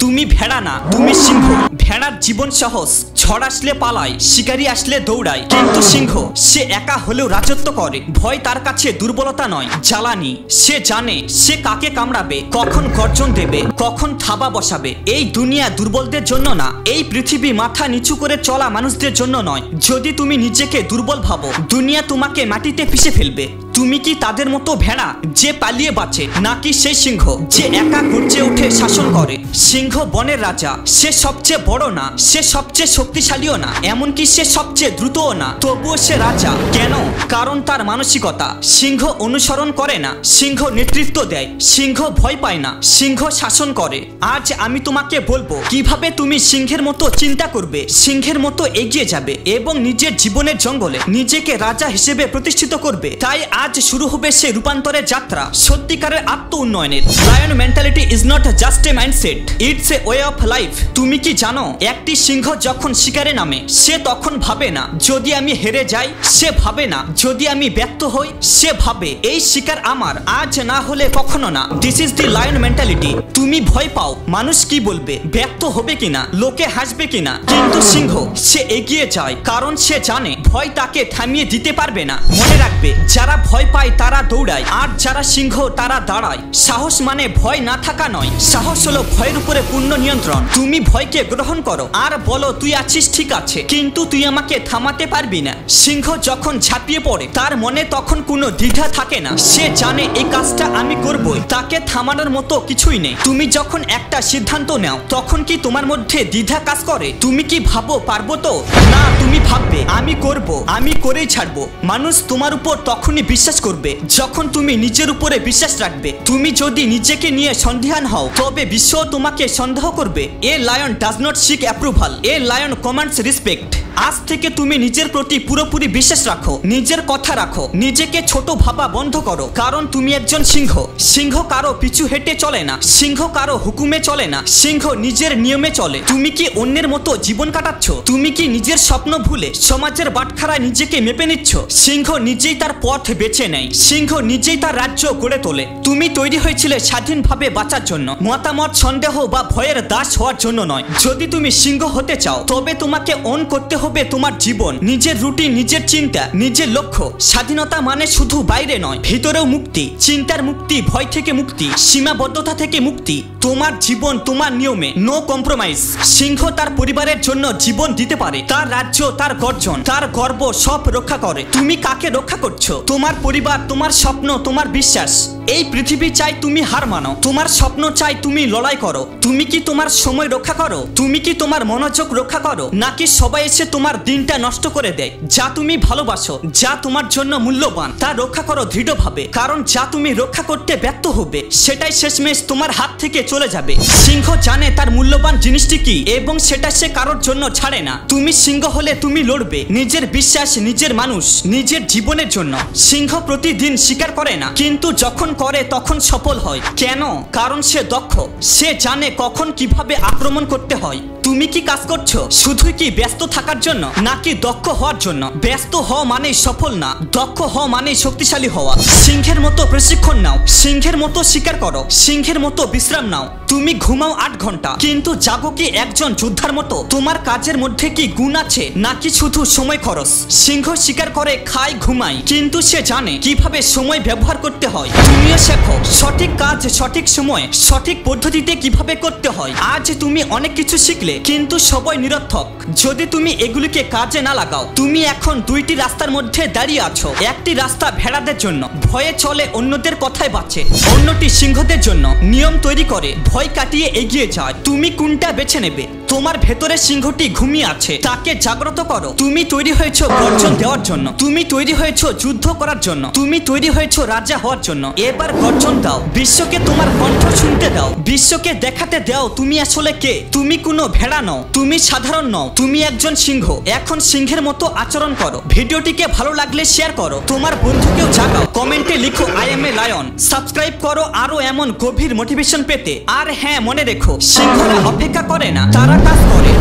তুমি ভেড়া না, তুমি সিংহ। ভেড়ার জীবন সহজ, ঝড় আসলে পালায়, শিকারি আসলে দৌড়ায়। কিন্তু সিংহ সে একা হলেও রাজত্ব করে। ভয় তার কাছে দুর্বলতা নয়, জ্বালানি। সে জানে সে কাকে কামড়াবে, কখন গর্জন দেবে, কখন থাবা বসাবে। এই দুনিয়া দুর্বলদের জন্য না, এই পৃথিবী মাথা নিচু করে চলা মানুষদের জন্য নয়। যদি তুমি নিজেকে দুর্বল ভাবো, দুনিয়া তোমাকে মাটিতে পিষে ফেলবে। তুমি কি তাদের মতো ভেড়া যে পালিয়ে বাঁচে, নাকি সেই সিংহ যে একা গর্জে উঠে শাসন করে? সিংহ বনের রাজা। সে সবচেয়ে বড় না, সে সবচেয়ে শক্তিশালীও না, এমনকি সে সবচেয়ে দ্রুতও না, তবুও সে রাজা। কেন? কারণ তার মানসিকতা। সিংহ অনুসরণ করে না, সিংহ নেতৃত্ব দেয়। সিংহ ভয় পায় না, সিংহ শাসন করে। আজ আমি তোমাকে বলবো কিভাবে তুমি সিংহের মতো চিন্তা করবে, সিংহের মতো এগিয়ে যাবে এবং নিজের জীবনের জঙ্গলে নিজেকে রাজা হিসেবে প্রতিষ্ঠিত করবে। তাই আজ শুরু হবে সেই রূপান্তরের যাত্রা, সত্যিকারের আত্ম উন্নয়নের। Lion mentality is not just a mindset, it's a way of life. তুমি কি জানো, একটি সিংহ যখন শিকারে নামে, সে তখন ভাবে না যদি আমি হেরে যাই, সে ভাবে না যদি আমি ব্যর্থ হই, সে ভাবে এই শিকার আমার, আজ না হলে কখনো না। This is the lion mentality. তুমি ভয় পাও মানুষ কি বলবে, ব্যর্থ হবে কিনা, লোকে হাসবে কিনা, কিন্তু সিংহ সে এগিয়ে যায়, কারণ সে জানে ভয় তাকে থামিয়ে দিতে পারবে না। মনে রাখবে, যারা ভয় পায় তারা দৌড়ায়, আর যারা সিংহ তারা দাঁড়ায়। সাহস মানে ভয় না থাকা নয়, সাহস হলো ভয়ের উপরে পূর্ণ নিয়ন্ত্রণ। তুমি ভয়কে গ্রহণ করো আর বলো তুই আছিস ঠিক আছে, কিন্তু তুই আমাকে থামাতে পারবি না। সিংহ যখন ঝাঁপিয়ে পড়ে তার মনে তখন কোনো দ্বিধা থাকে না, সে জানে এই কাজটা আমি করবই, তাকে থামানোর মতো কিছুই নেই। তুমি যখন একটা সিদ্ধান্ত নাও তখন কি তোমার মধ্যে দ্বিধা কাজ করে? তুমি কি ভাবো পারবো তো? না, তুমি ভাববে আমি করব, আমি করেই ছাড়বো। মানুষ তোমার উপর তখনই বিশ্বাস করবে যখন তুমি নিজের উপরে বিশ্বাস রাখবে। তুমি যদি নিজেকে নিয়ে সন্দিহান হও, তবে বিশ্ব তোমাকে সন্দেহ করবে। A lion does not seek approval, a lion commands respect. আজ থেকে তুমি নিজের প্রতি পুরোপুরি বিশ্বাস রাখো, নিজের কথা রাখো, নিজেকে ছোট ভাবা বন্ধ করো, কারণ তুমি একজন সিংহ। সিংহ কারো পিছু হেঁটে চলে না, সিংহ কারো হুকুমে চলে না, সিংহ নিজের নিয়মে চলে। তুমি কি অন্যের মতো জীবন কাটাচ্ছ? তুমি কি নিজের স্বপ্ন ভুলে সমাজের বাটখারায় নিজেকে মেপে নিচ্ছ? সিংহ নিজেই তার পথ বেছে নেয়, সিংহ নিজেই তার রাজ্য গড়ে তোলে। তুমি তৈরি হয়েছিলে স্বাধীনভাবে বাঁচার জন্য, মতামত, সন্দেহ বা ভয়ের দাস হওয়ার জন্য নয়। যদি তুমি সিংহ হতে চাও, তবে তোমাকে অন করতে হবে তোমার জীবন, নিজের রুটিন, নিজের চিন্তা, নিজের লক্ষ্য। স্বাধীনতা মানে শুধু বাইরে নয়, ভিতরেও মুক্তি, চিন্তার মুক্তি, ভয় থেকে মুক্তি, সীমাবদ্ধতা থেকে মুক্তি। তোমার জীবন তোমার নিয়মে, নো কম্প্রোমাইজ। সিংহ তার পরিবারের জন্য জীবন দিতে পারে, তার রাজ্য, তার গর্জন, তার গর্ব সব রক্ষা করে। তুমি কাকে রক্ষা করছো? তোমার পরিবার, তোমার স্বপ্ন, তোমার বিশ্বাস। এই পৃথিবী চাই তুমি হার মানো, তোমার স্বপ্ন চাই তুমি লড়াই করো। তুমি কি তোমার সময় রক্ষা করো? তুমি কি তোমার মনোযোগ রক্ষা করো, নাকি সবাই এসে তোমার দিনটা নষ্ট করে দেয়? যা তুমি ভালোবাসো, যা তোমার জন্য মূল্যবান, তা রক্ষা করো দৃঢ়ভাবে, কারণ যা তুমি রক্ষা করতে ব্যর্থ হবে সেটাই শেষমেশ তোমার হাত থেকে চলে যাবে। সিংহ জানে তার মূল্যবান জিনিসটি কি এবং সেটা সে কারোর জন্য ছাড়ে না। তুমি সিংহ হলে তুমি লড়বে নিজের বিশ্বাস, নিজের মানুষ, নিজের জীবনের জন্য। সিংহ প্রতিদিন শিকার করে না, কিন্তু যখন করে তখন সফল হয়। কেন? কারণ সে দক্ষ, সে জানে কখন কিভাবে আক্রমণ করতে হয়। তুমি কি কাজ করছো শুধুই কি ব্যস্ত থাকার জন্য, নাকি দক্ষ হওয়ার জন্য? ব্যস্ত হওয়া মানেই সফল না, দক্ষ হওয়া মানেই শক্তিশালী হওয়া। সিংহের মতো প্রশিক্ষণ নাও, সিংহের মতো শিকার করো, সিংহের মতো বিশ্রাম নাও। তুমি ঘুমাও 8 ঘন্টা, কিন্তু জাগো কি একজন যোদ্ধার মতো? তোমার কাজের মধ্যে কি গুণ আছে, নাকি শুধু সময় খরচ? সিংহ শিকার করে, খায়, ঘুমায়, কিন্তু সে জানে কিভাবে সময় ব্যবহার করতে হয়। তুমিও শেখো সঠিক কাজ সঠিক সময়ে, সঠিক পদ্ধতিতে কিভাবে করতে হয়। আজ তুমি অনেক কিছু শিখলে, কিন্তু সবাই নিরর্থক যদি তুমি এগুলিকে কাজে না লাগাও। তুমি এখন দুইটি রাস্তার মধ্যে দাঁড়িয়ে আছো। একটি রাস্তা ভেড়াদের জন্য, ভয়ে চলে, অন্যদের কথায় বাঁচে। অন্যটি সিংহদের জন্য, নিয়ম তৈরি করে, ভয় কাটিয়ে এগিয়ে যায়। তুমি কোনটা বেছে নেবে? তোমার ভেতরে সিংহটি ঘুমিয়ে আছে, তাকে জাগ্রত করো। তুমি তৈরি হয়েছো গর্জন দেওয়ার জন্য, তুমি তৈরি হয়েছো যুদ্ধ করার জন্য, তুমি তৈরি হয়েছো রাজা হওয়ার জন্য। এবার গর্জন দাও, বিশ্বকে তোমার কণ্ঠ শুনতে দাও, বিশ্বকে দেখাতে দাও তুমি আসলে কে। তুমি কোনো ভেড়া নও, তুমি সাধারণ নও, তুমি একজন সিংহ। এখন সিংহের মতো আচরণ করো। ভিডিওটিকে ভালো লাগলে শেয়ার করো, তোমার বন্ধুকেও জাগাও, কমেন্টে লিখো I M a lion. Subscribe করো আরো এমন গভীর মোটিভেশন পেতে। আর হ্যাঁ, মনে রেখো, সিংহরা অপেক্ষা করে না, তারা কাজ করে।